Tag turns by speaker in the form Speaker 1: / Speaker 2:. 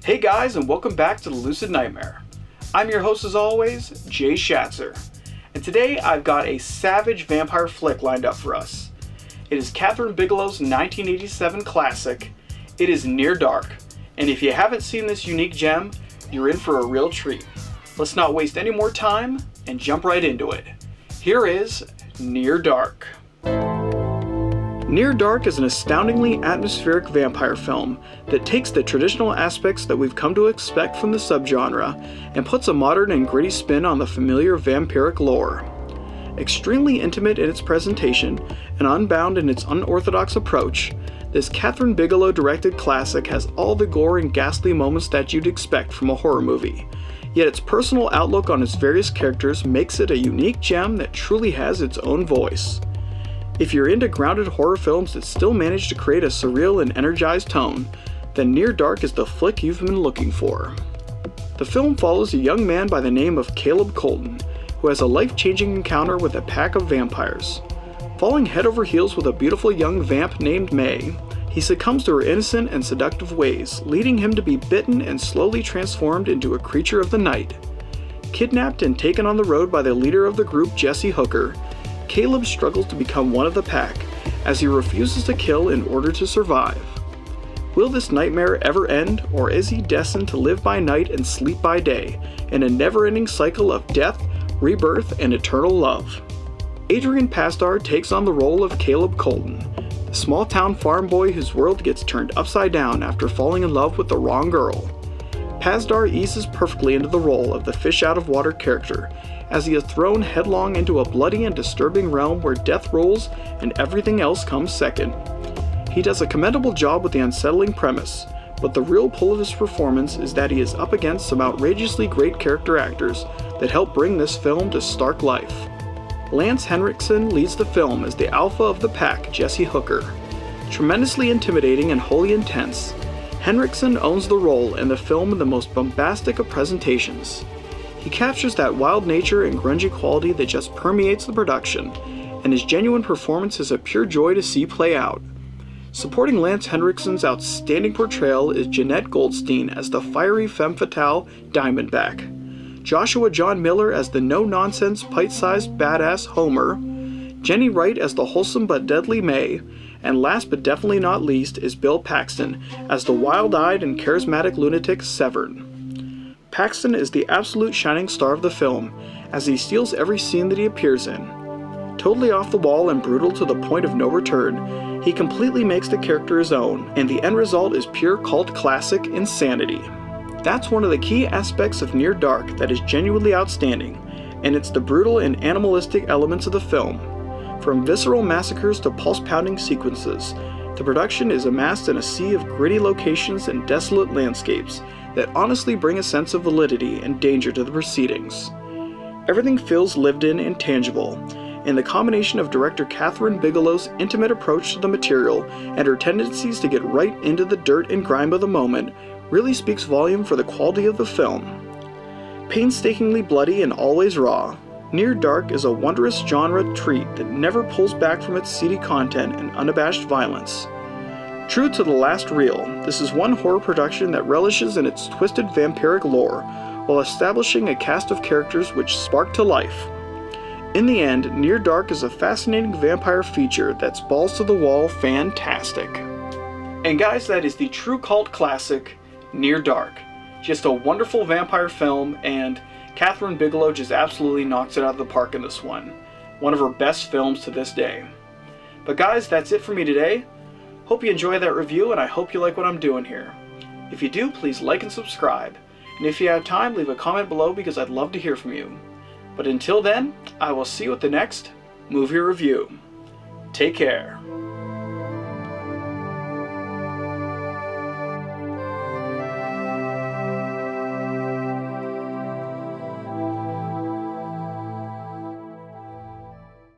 Speaker 1: Hey guys, and welcome back to the Lucid Nightmare. I'm your host as always, Jay Schatzer, and today I've got a savage vampire flick lined up for us. It is Kathryn Bigelow's 1987 classic, it is Near Dark, and if you haven't seen this unique gem, you're in for a real treat. Let's not waste any more time and jump right into it. Here is Near Dark. Near Dark is an astoundingly atmospheric vampire film that takes the traditional aspects that we've come to expect from the subgenre and puts a modern and gritty spin on the familiar vampiric lore. Extremely intimate in its presentation and unbound in its unorthodox approach, this Kathryn Bigelow directed classic has all the gore and ghastly moments that you'd expect from a horror movie, yet its personal outlook on its various characters makes it a unique gem that truly has its own voice. If you're into grounded horror films that still manage to create a surreal and energized tone, then Near Dark is the flick you've been looking for. The film follows a young man by the name of Caleb Colton, who has a life-changing encounter with a pack of vampires. Falling head over heels with a beautiful young vamp named May, he succumbs to her innocent and seductive ways, leading him to be bitten and slowly transformed into a creature of the night. Kidnapped and taken on the road by the leader of the group, Jesse Hooker, Caleb struggles to become one of the pack, as he refuses to kill in order to survive. Will this nightmare ever end, or is he destined to live by night and sleep by day, in a never-ending cycle of death, rebirth, and eternal love? Adrian Pasdar takes on the role of Caleb Colton, the small-town farm boy whose world gets turned upside down after falling in love with the wrong girl. Pasdar eases perfectly into the role of the fish-out-of-water character, as he is thrown headlong into a bloody and disturbing realm where death rolls and everything else comes second. He does a commendable job with the unsettling premise, but the real pull of his performance is that he is up against some outrageously great character actors that help bring this film to stark life. Lance Henriksen leads the film as the alpha of the pack, Jesse Hooker. Tremendously intimidating and wholly intense, Henriksen owns the role in the film in the most bombastic of presentations. He captures that wild nature and grungy quality that just permeates the production, and his genuine performance is a pure joy to see play out. Supporting Lance Henriksen's outstanding portrayal is Jeanette Goldstein as the fiery femme fatale Diamondback, Joshua John Miller as the no-nonsense, pint-sized badass Homer, Jenny Wright as the wholesome but deadly May, and last but definitely not least is Bill Paxton as the wild-eyed and charismatic lunatic Severn. Paxton is the absolute shining star of the film, as he steals every scene that he appears in. Totally off the wall and brutal to the point of no return, he completely makes the character his own, and the end result is pure cult classic insanity. That's one of the key aspects of Near Dark that is genuinely outstanding, and it's the brutal and animalistic elements of the film. From visceral massacres to pulse-pounding sequences, the production is amassed in a sea of gritty locations and desolate landscapes that honestly bring a sense of validity and danger to the proceedings. Everything feels lived in and tangible, and the combination of director Kathryn Bigelow's intimate approach to the material and her tendencies to get right into the dirt and grime of the moment really speaks volume for the quality of the film. Painstakingly bloody and always raw, Near Dark is a wondrous genre treat that never pulls back from its seedy content and unabashed violence. True to the last reel, this is one horror production that relishes in its twisted vampiric lore, while establishing a cast of characters which spark to life. In the end, Near Dark is a fascinating vampire feature that's balls to the wall fantastic. And guys, that is the true cult classic, Near Dark. Just a wonderful vampire film, and Kathryn Bigelow just absolutely knocks it out of the park in this one. One of her best films to this day. But guys, that's it for me today. Hope you enjoyed that review, and I hope you like what I'm doing here. If you do, please like and subscribe. And if you have time, leave a comment below because I'd love to hear from you. But until then, I will see you at the next movie review. Take care.